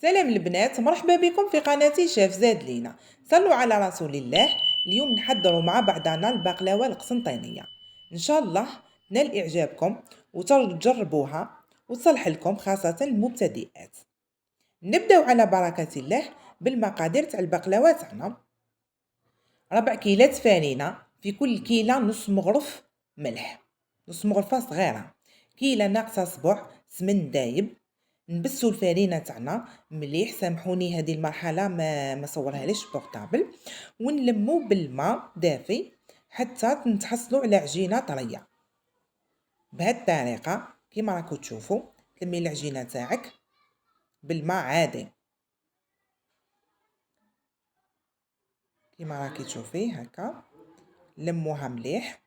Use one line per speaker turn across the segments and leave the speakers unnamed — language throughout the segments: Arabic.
سلام البنات، مرحبا بكم في قناتي شيف زاد لينا. صلوا على رسول الله. اليوم نحضروا مع بعضنا البقلاوة القسنطينية. ان شاء الله تنال اعجابكم وتجربوها وتصلح لكم خاصة المبتدئات. نبداو على بركة الله بالمقادير تاع البقلاوة تاعنا. 4 كيلات فرينة، في كل كيلة نص مغرف ملح، نص مغرفة صغيرة، كيلة ناقصة صبع سمن دايب. نبسو الفرينه تاعنا مليح، سامحوني هذه المرحله ما صورها ليش بورطابل، ونلمو بالماء دافي حتى نتحصلوا على عجينه طريه. بهذه الطريقه كيما راكم تشوفوا تلمي العجينه تاعك بالماء عادي كيما راكي تشوفي هكا، لموها مليح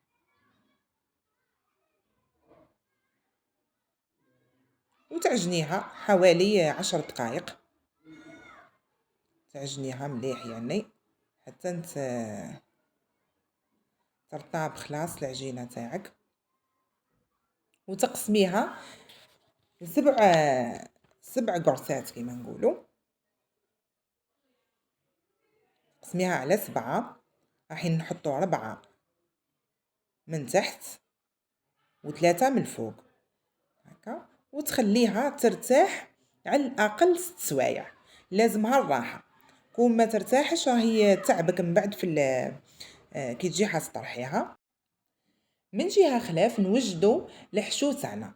وتعجنيها حوالي 10 دقائق. تعجنيها مليح يعني حتى ترطاب خلاص العجينه تاعك، وتقسميها سبع قرصات كيما نقولوا. قسميها على 7، راح نحطوا 4 من تحت و3 من الفوق هكا، وتخليها ترتاح على الاقل 6 سوايع. لازمها الراحه، كون ما ترتاحش راهي تعبك من بعد في كي تجي حاس طرحيها. من جهه خلاف نوجدوا الحشو تاعنا.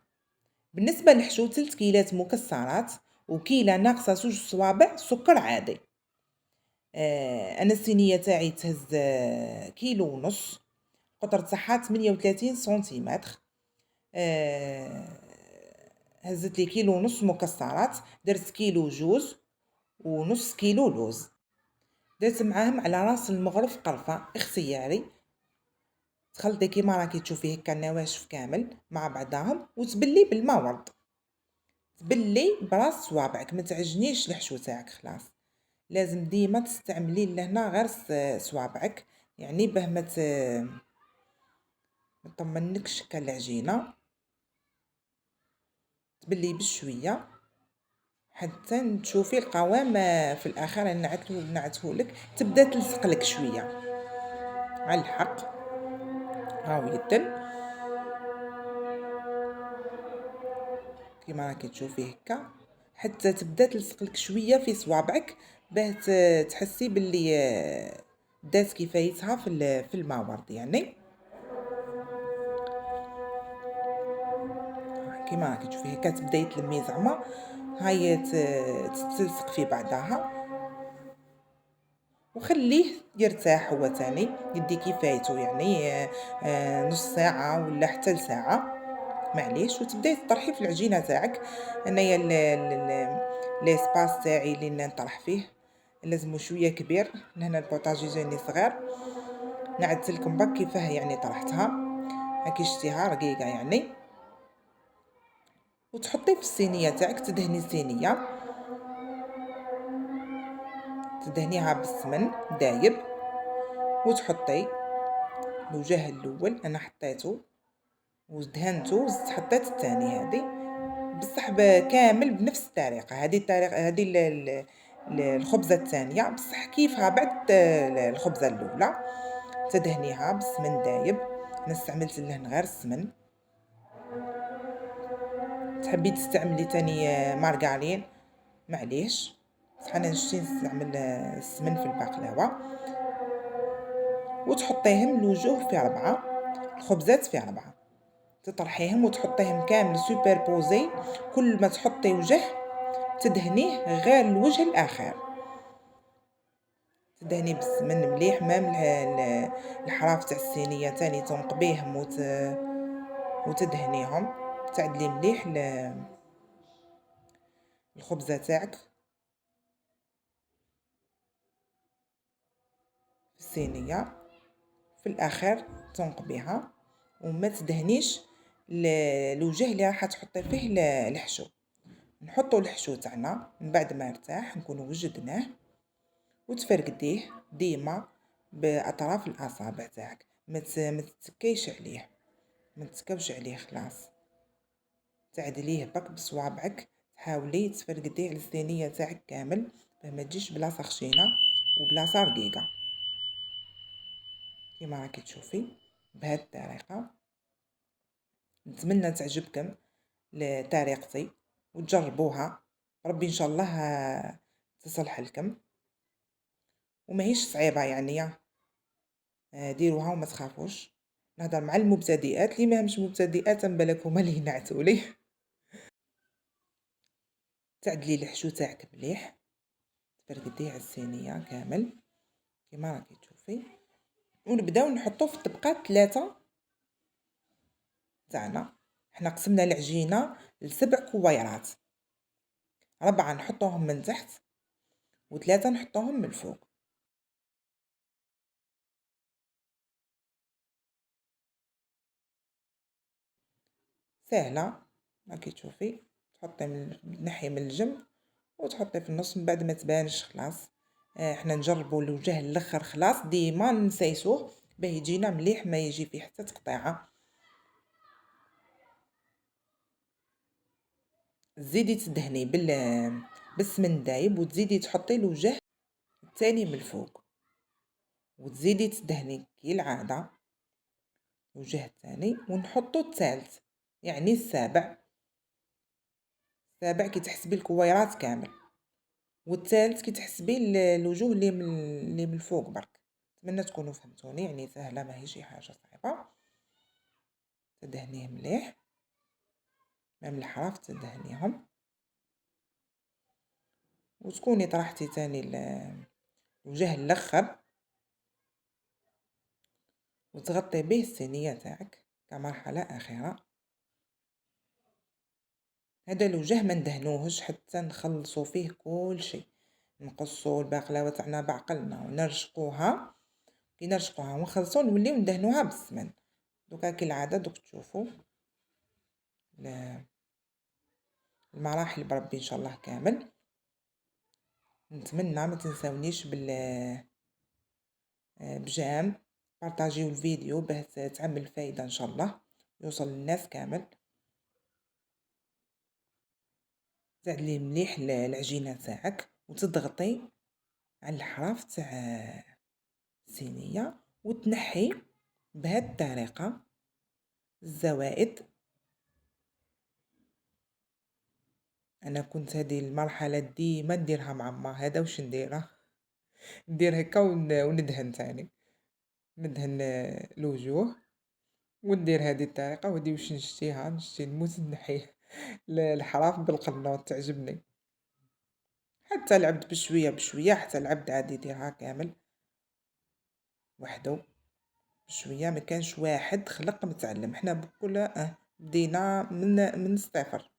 بالنسبه للحشو 3 كيلات مكسرات وكيله ناقصه 2 صوابع سكر عادي. انا الصينيه تاعي تهز كيلو ونص، قطر تاعها 38 سنتيمتر. هزت لي كيلو ونص مكسرات، درت كيلو جوز ونص كيلو لوز، درت معاهم على راس المغرف قرفه اختياري. تخلطي كيما راكي تشوفي هكا النواشف كامل مع بعضهم وتبلي بالماء ورد، تبلي براس صوابعك، ما تعجنيش الحشو تاعك خلاص. لازم ديما تستعملي لهنا غير صوابعك، يعني باه ما تطمنكش كالعجينه. تبلي بشويه حتى تشوفي القوام في الاخر نعتهولك تبدا تلصق لك شويه على الحق. هاو يدن كيما راكي تشوفي هكا، حتى تبدا تلصق لك شويه في صوابعك باه تحسي باللي دات كفايتها في الماء ورد يعني. كيما راكي تشوفي هكا تبداي تلمي زعما هاي تتلصق في بعضها، وخليه يرتاح هو تاني يدي كفايته يعني نص ساعه ولا حتى لساعه معليش، وتبداي تطرحي في العجينه تاعك. انايا لي سباس تاعي اللي نطرح فيه لازمو شويه كبير، لهنا البوطاجي جاني صغير. نعدتلكم برك كيفاه يعني طرحتها، هاكي شتيها رقيقه يعني. وتحطي في الصينيه تاعك، تدهني الصينيه تدهنيها بالسمن دايب، وتحطي الوجه الاول انا حطيته ودهنته، وزدت حطيت الثاني هذه بصح كامل بنفس الطريقه. هذه الطريقه هذه الخبزه الثانيه بصح كيفها بعد الخبزه الاولى. تدهنيها بالسمن دايب، انا استعملت لهن غير السمن. تحبي تستعملي تاني مارغرين معليش، بصح انا نشتي نستعمل السمن في البقلاوه. وتحطيهم الوجوه في 4، الخبزات في 4، تطرحيهم وتحطيهم كامل سوبر بوزي. كل ما تحطي وجه تدهنيه غير الوجه الاخر، تدهني بالسمن مليح. مام الحراف تاع الصينيه تاني تنقبيهم وتدهنيهم، تعدلي مليح الخبزه تاعك في الصينيه. في الاخر تنقبيها وما تدهنيش الوجه اللي راح تحطي فيه الحشو. نحطوا الحشو تاعنا من بعد ما ارتاح نكونوا وجدناه، وتفرقديه ديما باطراف الاصابع تاعك، ما تتكيش عليه، ما تتكوش عليه خلاص. تعدليه بك بصوابعك تحاولي تفرقديه على الصينيه تاعك كامل باه ما تجيش بلاصه خشينه وبلاصه رقيقه كيما راكي تشوفي. بهذه الطريقه نتمنى تعجبكم طريقتي وتجربوها، ربي ان شاء الله تصلح لكم وماهيش صعيبه يعني. ديروها وما تخافوش. نهضر مع المبتدئات اللي ماهمش مبتدئات بالك هما اللي ينعتولي. تعدلي الحشو تاعك مليح، تفرقديه على الصينيه كامل كيما راكي تشوفي، ونبداو نحطو في الطبقات 3 تاعنا. حنا قسمنا العجينه ل7 كويرات، 4 نحطوهم من تحت و3 نحطوهم من الفوق. سهله راكي تشوفي، تحطي من ناحيه من الجنب وتحطي في النص من بعد ما تبانش خلاص. احنا نجربوا الوجه الاخر خلاص ديما نسيسوه باه يجينا مليح ما يجي فيه حتى تقطيعه. تزيدي تدهني بالسمن دايب وتزيدي تحطي الوجه الثاني من الفوق وتزيدي تدهني كي العاده الوجه الثاني ونحطو الثالث يعني السابع كي تحسبي الكويرات كامل، والثالث كي تحسبي الوجوه اللي من الفوق برك. نتمنى تكونوا فهمتوني، يعني سهله ماهي شي حاجه صعيبه. تدهنيه مليح مام الحراف تدهنيهم وتكوني طرحتي تاني الوجه الاخر وتغطي به الصينيه تاعك كمرحله اخيره. هذا الوجه ما ندهنوهش حتى نخلصوا فيه كل شيء، نقصوا البقلاوه تاعنا بعقلنا ونرشقوها. كي نرشقوها ونخلصوا نوليو ندهنوها بالسمن. دوكا كالعاده دوك تشوفوا المراحل بربي ان شاء الله كامل. نتمنى ما تنساونيش بجام بارطاجيو الفيديو باه تعمل فايده ان شاء الله يوصل للناس كامل. تعدلي مليح العجينه تاعك وتضغطي على الحراف تاع الصينيه وتنحي بهذه الطريقه الزوائد. انا كنت هذه المرحله ديما نديرها مع ما هذا واش ندير هكا وندهن تاني ندهن الوجوه وندير هذه الطريقه وهذه واش نشتي نموت نحي الحراف بالقنوط تعجبني. حتى العبد بشويه بشويه، حتى العبد عادي يديرها كامل وحده بشويه. ما كانش واحد خلق متعلم، حنا بكل بدينا من الصفر.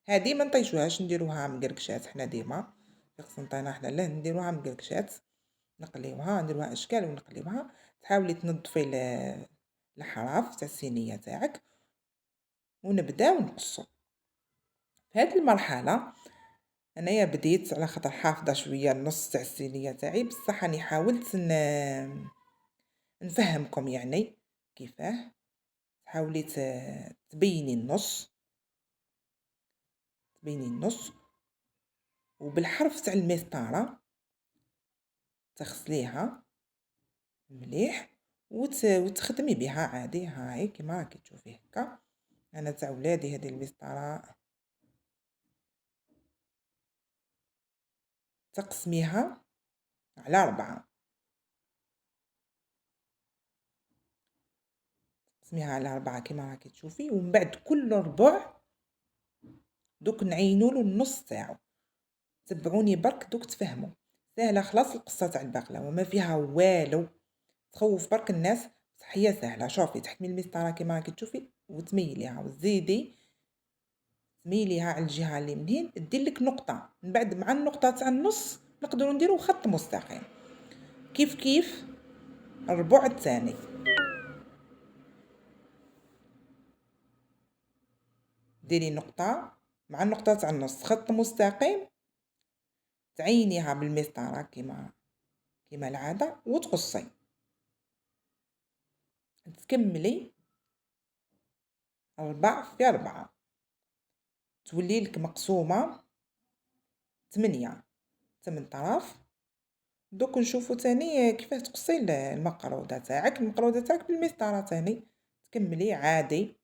هذه ما نطيشوهاش نديروها مقرقشات. حنا ديما في قسنطينه حنا لا نديروها مقرقشات، نقليوها نديروها اشكال ونقليوها. تحاولي تنظفي الحراف تاع الصينيه تاعك ونبداو نقصو. في هذه المرحله انايا بديت على خاطر حافظه شويه النص تاع الصينيه تاعي، بصح راني حاولت نفهمكم يعني كيفاه. حاولي تبيني النص وبالحرف تاع المسطره تغسليها مليح وتخدمي بها عادي. هاي كيما راكي تشوفي هكا. انا تاع ولادي هذه المسطره تقسميها على 4، تقسميها على 4 كيما راكي تشوفي. ومن بعد كل ربع دوك نعينولو النص تاعو. تبعوني برك دوك تفهموا. سهله خلاص القصه تاع البقلاوه ما فيها والو، تخوف برك الناس بصح هي سهله. شوفي تحكمي المسطره كيما راكي تشوفي وتميليها وتزيدي تميليها على الجهه اللي منين دير لك نقطه. من بعد مع النقطه تاع النص نقدروا نديروا خط مستقيم كيف الربع الثاني. ديري نقطه مع النقطه تاع النص خط مستقيم، تعينيها بالمسطره كيما العاده وتقصي. تكملي 4 في 4 تولي لك مقسومه 8 طراف. دوك نشوفو تاني كيفاه تقصي المقرودة تاعك. المقرودة تاعك بالمسطرة تاني تكملي عادي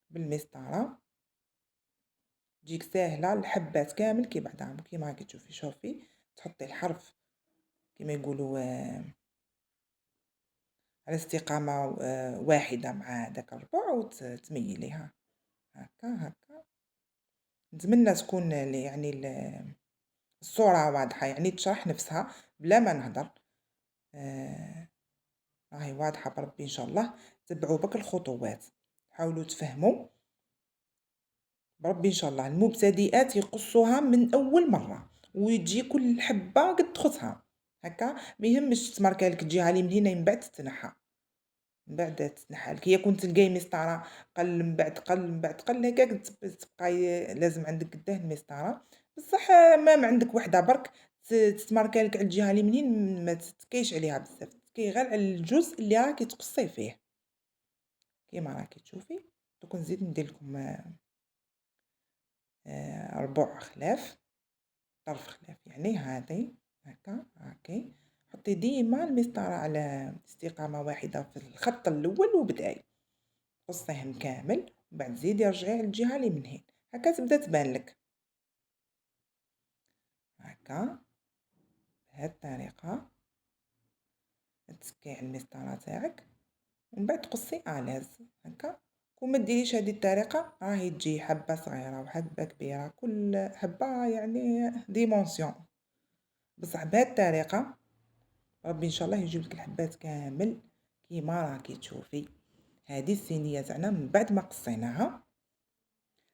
بالمسطرة، تجيك ساهلة. الحبات كامل كي بعضهم كيما راكي تشوفي. شوفي تحطي الحرف كيما يقولوا على استقامة واحدة مع داك الربع وتميليها هكا هكا. نتمنى تكون يعني الصورة واضحة، يعني تشرح نفسها بلا ما نهضر. راهي واضحة بربي إن شاء الله. تبعوا بك الخطوات، حاولوا تفهموا بربي إن شاء الله. المبتدئات يقصوها من أول مرة ويجي كل حبة قد خصها هكا. ما يهمش تماركا لك تجيها لي من هنا من بعد تتنحى، من بعد تتنحى لك. هي كنت تلقاي مسطرة قل من بعد قل من بعد قل هكاك تبقاي لازم عندك قداه المسطرة. بصح ما عندك وحدة برك تتماركا لك على الجهة اليمين ما تتكيش عليها بزاف، تكي غير على الجزء اللي راكي تقصي فيه كيما راكي تشوفي. دوك نزيد ندير لكم ربع خلاف، طرف خلاف يعني هذه هكا هاكي. حطي ديما المسطرة على استقامة واحدة في الخط الأول وبداي قصيهم كامل، من بعد زيدي رجعي على الجهة اللي من هنا هكا تبدا تبان لك هكا. بهاد الطريقة تسكي على المسطرة تاعك ومن بعد تقصي الاز هكا. وما ديريش هذه الطريقة راهي تجي حبة صغيرة وحبة كبيرة، كل حبة يعني ديمونسيون. بصح بهاد الطريقة ربي ان شاء الله يجيب لك الحبات كامل كيما راكي تشوفي. هذه الصينيه تاعنا من بعد ما قصيناها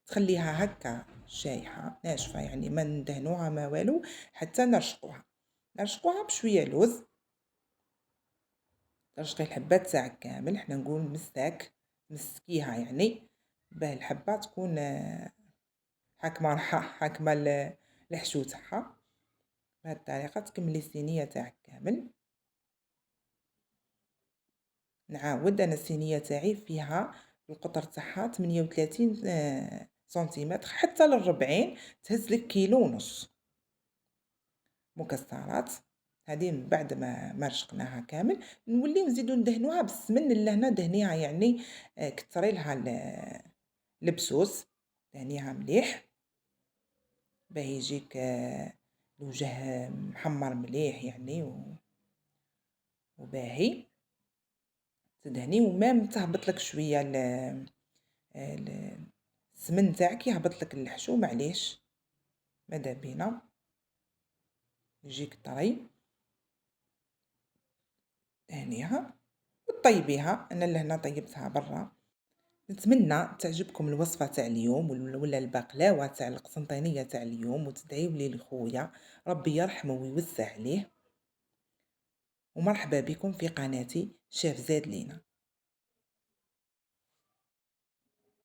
تخليها هكا شايحه ناشفه، يعني ما ندهنوها ما والو حتى نرشقوها بشويه لوز. ترشقي الحبات تاعك كامل، حنا نقول مساك مسكيها يعني باه الحبه تكون حاكمه الحشو تاعها. بهذه الطريقه تكملي الصينيه تاعك كامل. نعاود انا الصينيه تاعي فيها القطر تاعها 38 سنتيمتر حتى ل40، تهز لك كيلو ونص مكسرات. هذه من بعد ما رشقناها كامل نوليو نزيدو ندهنوها بالسمن اللي هنا دهنيها يعني كتري لها البسوس، دهنيها مليح باه يجيك الوجه محمر مليح يعني وباهي. تدهني ومام تهبط لك شويه السمن تاعك يهبط لك الحشو معليش ماذا بينا يجيك طري. دهنيها وطيبيها. انا لهنا طيبتها برا. نتمنى تعجبكم الوصفه تاع اليوم ولا البقلاوه تاع القسنطينيه تاع اليوم، وتدعيو لي لخويا ربي يرحمه ويوسع عليه. ومرحبا بكم في قناتي شيف زاد لينا.